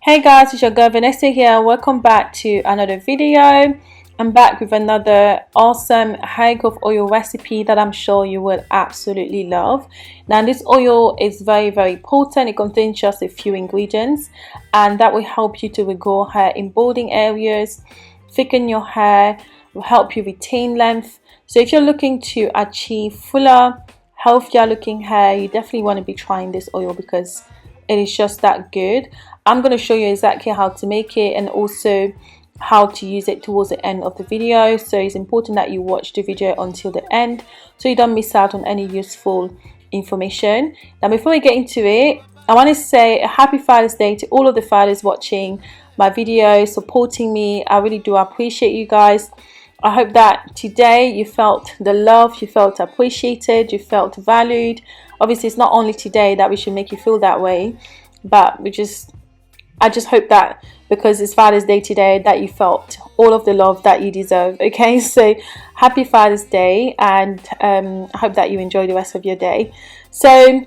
Hey guys, it's your girl Vanessa here. Welcome back to another video. I'm back with another awesome hair growth oil recipe that I'm sure you will absolutely love. Now this oil is very potent. It contains just a few ingredients and that will help you to regrow hair in balding areas, thicken your hair, will help you retain length. So if you're looking to achieve fuller, healthier looking hair, you definitely want to be trying this oil because it is just that good. I'm going to show you exactly how to make it and also how to use it towards the end of the video. So it's important that you watch the video until the end so you don't miss out on any useful information. Now before we get into it, I want to say a happy Father's Day to all of the fathers watching my video, supporting me. I really do appreciate you guys. I hope that today you felt the love, you felt appreciated, you felt valued. Obviously it's not only today that we should make you feel that way, but I just hope that because it's Father's Day today that you felt all of the love that you deserve. Okay, so happy Father's Day, and I hope that you enjoy the rest of your day. So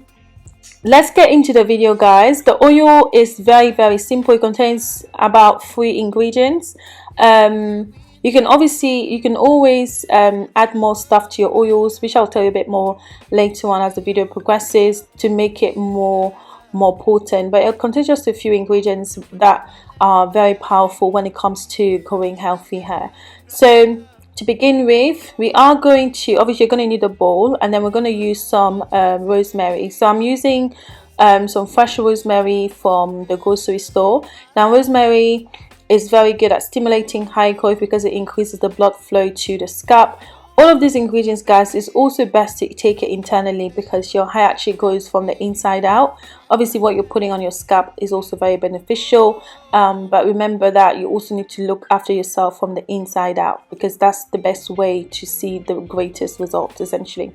let's get into the video, guys. The oil is very simple. It contains about 3 ingredients. You can always add more stuff to your oils, which I'll tell you a bit more later on as the video progresses, to make it more potent, but it contains just a few ingredients that are very powerful when it comes to growing healthy hair. So to begin with, we are going to, obviously you're going to need a bowl, and then we're going to use some rosemary. So I'm using some fresh rosemary from the grocery store. Now rosemary is very good at stimulating hair growth because it increases the blood flow to the scalp. All of these ingredients, guys, is also best to take it internally because your hair actually grows from the inside out. Obviously what you're putting on your scalp is also very beneficial, but remember that you also need to look after yourself from the inside out because that's the best way to see the greatest results essentially.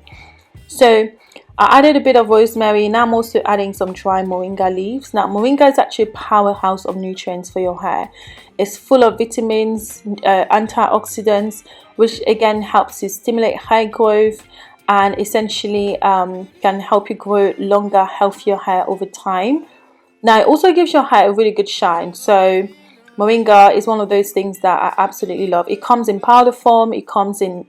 So I added a bit of rosemary. Now I'm also adding some dry moringa leaves. Now moringa is actually a powerhouse of nutrients for your hair. It's full of vitamins, antioxidants, which again helps to stimulate hair growth and essentially can help you grow longer, healthier hair over time. Now it also gives your hair a really good shine. So moringa is one of those things that I absolutely love. It comes in powder form, it comes in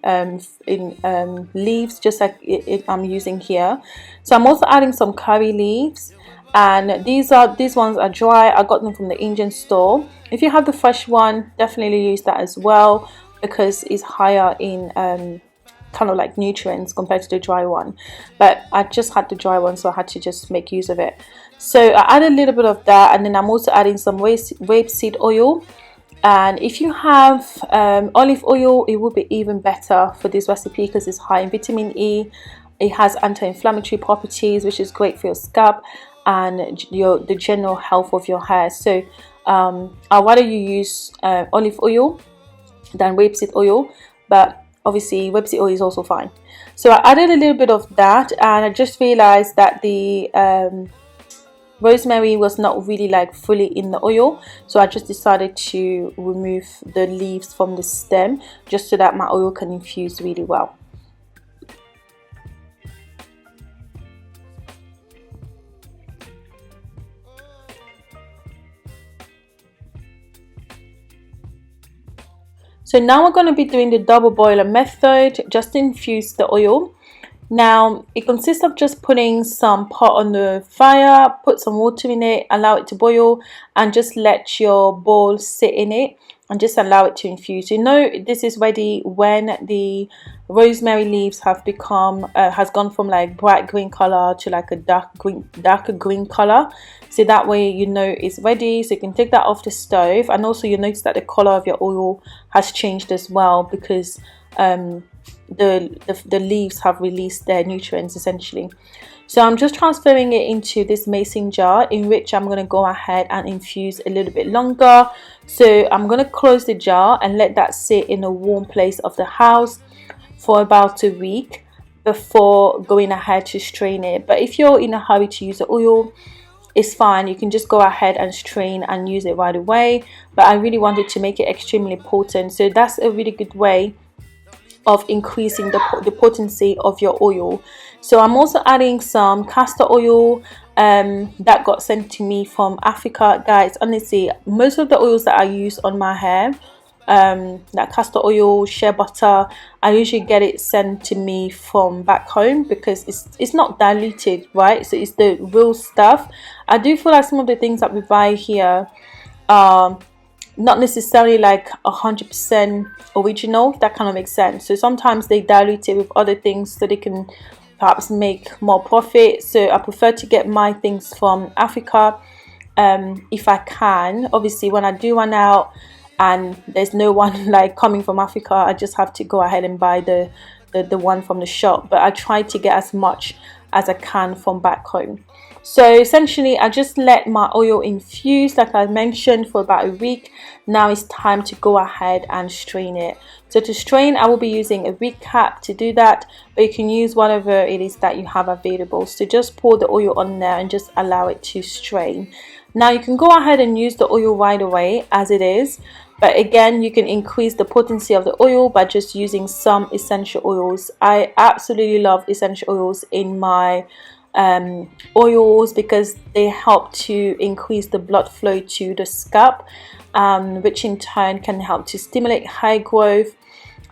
leaves, just like I'm using here. So I'm also adding some curry leaves, and these ones are dry. I got them from the Indian store. If you have the fresh one, definitely use that as well because it's higher in kind of like nutrients compared to the dry one, but I just had the dry one, so I had to just make use of it. So I added a little bit of that, and then I'm also adding some rapeseed oil. And if you have olive oil, it would be even better for this recipe because it's high in vitamin E. It has anti-inflammatory properties, which is great for your scalp and the general health of your hair. So I'd rather you use olive oil than rapeseed oil, but obviously rapeseed oil is also fine. So I added a little bit of that, and I just realized that the rosemary was not really like fully in the oil, so I just decided to remove the leaves from the stem just so that my oil can infuse really well. So now we're going to be doing the double boiler method, just to infuse the oil. Now it consists of just putting some pot on the fire, put some water in it, allow it to boil, and just let your bowl sit in it and just allow it to infuse. You know this is ready when the rosemary leaves have become has gone from like bright green color to like a darker green color. So that way you know it's ready, so you can take that off the stove. And also you notice that the color of your oil has changed as well because the leaves have released their nutrients essentially. So I'm just transferring it into this mason jar, in which I'm going to go ahead and infuse a little bit longer. So I'm going to close the jar and let that sit in a warm place of the house for about a week before going ahead to strain it. But if you're in a hurry to use the oil, it's fine, you can just go ahead and strain and use it right away. But I really wanted to make it extremely potent, so that's a really good way of increasing the potency of your oil. So I'm also adding some castor oil, that got sent to me from Africa. Guys, honestly, most of the oils that I use on my hair, like castor oil, shea butter, I usually get it sent to me from back home because it's not diluted, right? So it's the real stuff. I do feel like some of the things that we buy here are not necessarily like 100% original, if that kind of makes sense. So sometimes they dilute it with other things so they can perhaps make more profit. So I prefer to get my things from Africa, if I can. Obviously, when I do run out and there's no one like coming from Africa, I just have to go ahead and buy the one from the shop. But I try to get as much as I can from back home. So essentially, I just let my oil infuse, like I mentioned, for about a week. Now it's time to go ahead and strain it. So to strain, I will be using a wig cap to do that, but you can use whatever it is that you have available. So just pour the oil on there and just allow it to strain. Now you can go ahead and use the oil right away as it is, but again, you can increase the potency of the oil by just using some essential oils. I absolutely love essential oils in my oils because they help to increase the blood flow to the scalp, which in turn can help to stimulate hair growth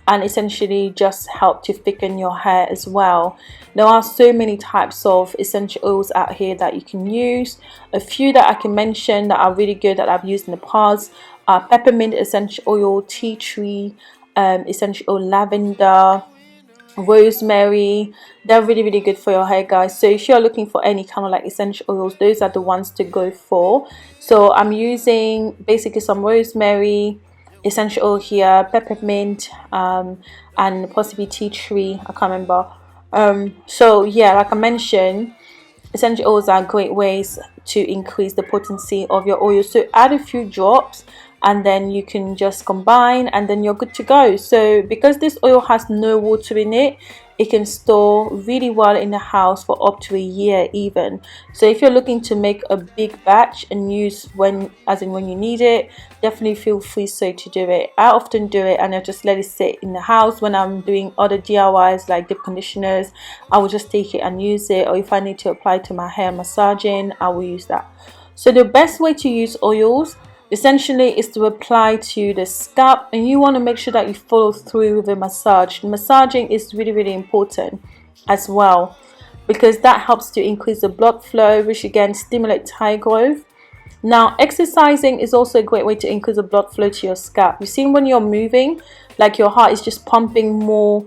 and essentially just help to thicken your hair as well. There are so many types of essential oils out here that you can use. A few that I can mention that are really good that I've used in the past are peppermint essential oil, tea tree essential oil, lavender, rosemary. They're really good for your hair, guys. So if you're looking for any kind of like essential oils, those are the ones to go for. So I'm using basically some rosemary essential oil here, peppermint, and possibly tea tree, I can't remember. So yeah, like I mentioned, essential oils are great ways to increase the potency of your oil. So add a few drops and then you can just combine and then you're good to go. So because this oil has no water in it, it can store really well in the house for up to a year even. So if you're looking to make a big batch and use when you need it, definitely feel free so to do it. I often do it and I just let it sit in the house. When I'm doing other DIYs like deep conditioners, I will just take it and use it, or if I need to apply to my hair massaging, I will use that. So the best way to use oils essentially is to apply to the scalp, and you want to make sure that you follow through with the massage. Massaging is really important as well because that helps to increase the blood flow, which again stimulates hair growth. Now exercising is also a great way to increase the blood flow to your scalp. You see, when you're moving, like your heart is just pumping more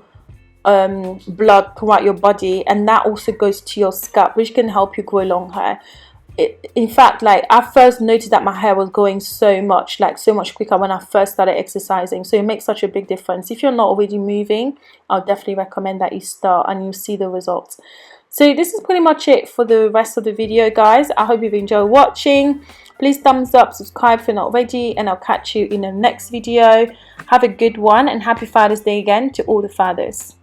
blood throughout your body, and that also goes to your scalp, which can help you grow long hair. In fact, like I first noticed that my hair was growing so much quicker when I first started exercising. So it makes such a big difference. If you're not already moving, I'll definitely recommend that you start and you'll see the results. So this is pretty much it for the rest of the video, guys. I hope you've enjoyed watching. Please thumbs up, subscribe if you're not already, and I'll catch you in the next video. Have a good one and happy Father's Day again to all the fathers.